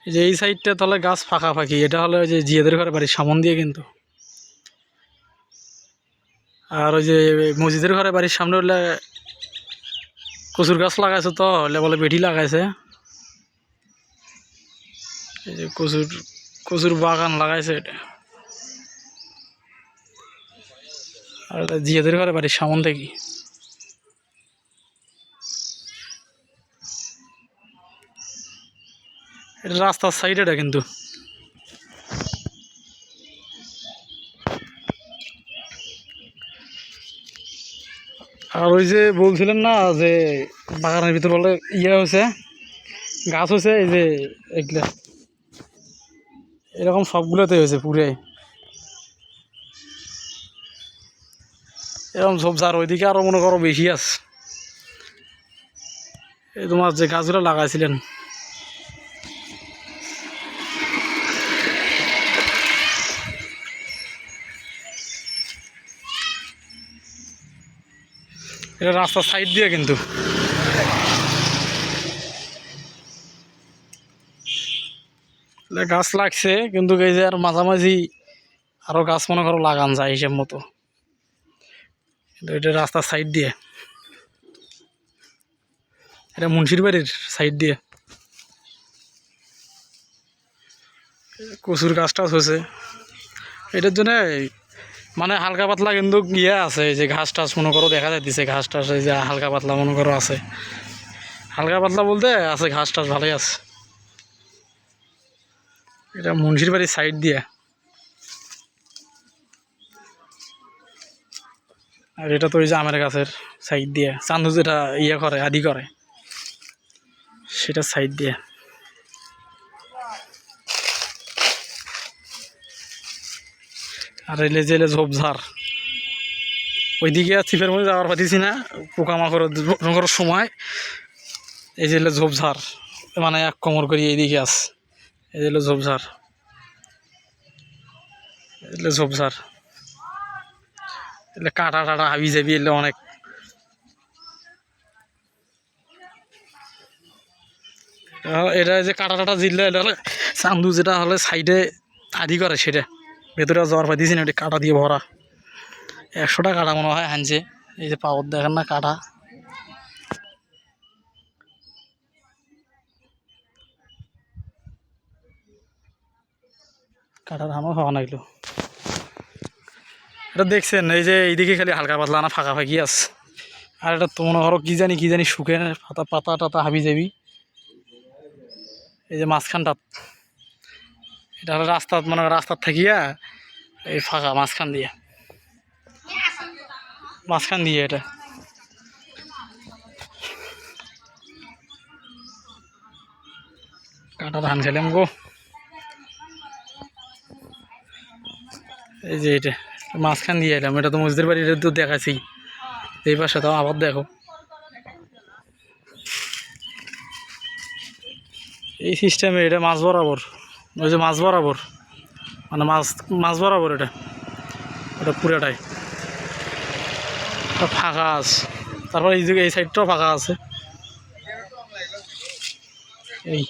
এই যে এই সাইডটা তাহলে গাছ ফাঁকা ফাঁকি, এটা হলো ওই যে জিয়াদের ঘরে বাড়ির সামন দিয়ে কিন্তু। আর ওই যে মসজিদের ঘরে বাড়ির সামনে হলে কচুর গাছ লাগাইছে, তো হলে বলে বেঠি লাগাইছে। এই যে কচুর বাগান লাগাইছে এটা। আর এটা জিয়াদের ঘরে বাড়ির সামন থেকে। এটা রাস্তার সাইড এটা কিন্তু। আর ওই যে বলছিলেন না যে বাগানের ভিতর বলে ইয়ে হয়েছে, গাছ হয়েছে, এই যে এগুলা এরকম সবগুলোতে হয়েছে পুরে এরকম ঝোপঝাড়। ওইদিকে আরো মনে করো বেশি আছে। এই তোমার যে গাছগুলো লাগাইছিলেন, এটা রাস্তার সাইড দিয়ে কিন্তু। গাছ লাগছে কিন্তু এই যে আর মাঝামাঝি আরো গাছ মনে করো লাগান যায় হিসেব মতো। কিন্তু এটা রাস্তার সাইড দিয়ে, এটা মুন্সির বাড়ির সাইড দিয়ে কচুর গাছটা হয়েছে। এটার জন্য মানে হালকা পাতলা কিন্তু ইয়ে আছে, যে ঘাস টাস মনে করো দেখা যাইতেছে, ঘাস টাস এই যে হালকা পাতলা মনে করো আছে। হালকা পাতলা বলতে আছে, ঘাস টাস ভালোই আছে। এটা মুন্সির বাড়ির সাইড দিয়ে। আর এটা তো ওই যে আমের গাছের সাইড দিয়ে, চান্দু যেটা ইয়ে করে আদি করে সেটা সাইড দিয়ে। আর এলে যে এলে ঝোপঝাড়, ওইদিকে আর ছিপের মধ্যে যাওয়ার পারতেছি না পোকামাকড়ের সময়। এই যে এলে ঝোপঝাড়, মানে এক কোমর করি এইদিকে আছে। এই যে ঝোপঝাড়, এলে ঝোপঝাড়, এলে কাটা টাটা হাবি যাবি, এলে অনেক। এটা যে কাটা টাটা জিতলে এটা হলে চান্দু যেটা হলে সাইডে আদি করে, সেটা ভেতরে যাওয়ার পাইতেছি না, এটা কাটা দিয়ে ভরা। 100টা কাটা মনে হয় হানছে। এই যে পাওয়ার দেখেন না কাটা, কাটার হামও খাওয়া নাগলো। এটা দেখছেন এই যে এইদিকে খালি হালকা পাতলা না ফাঁকা ফাঁকি আছে। আর এটা তো মনে করো কি জানি শুকে পাতা পাতা টাতা হাবি যাবি। এই যে মাঝখানটা, এটা হলো রাস্তা, মানে রাস্তার থাকিয়া এই ফাঁকা মাঝখান দিয়ে এটা। কাটা ধান খেলাম গো। এই যে এটা মাঝখান দিয়ে এলাম, এটা তো মসজিদের বাড়ি, এটা তো দেখাচ্ছি। এই পাশে তো আবার দেখো, এই সিস্টেমে এটা মাছ বরাবর, ওই যে মাছ বরাবর, মানে মাছ বরাবর এটা পুরোটাই ফাঁকা আছে। তারপর এই সাইডটাও ফাঁকা আছে। এই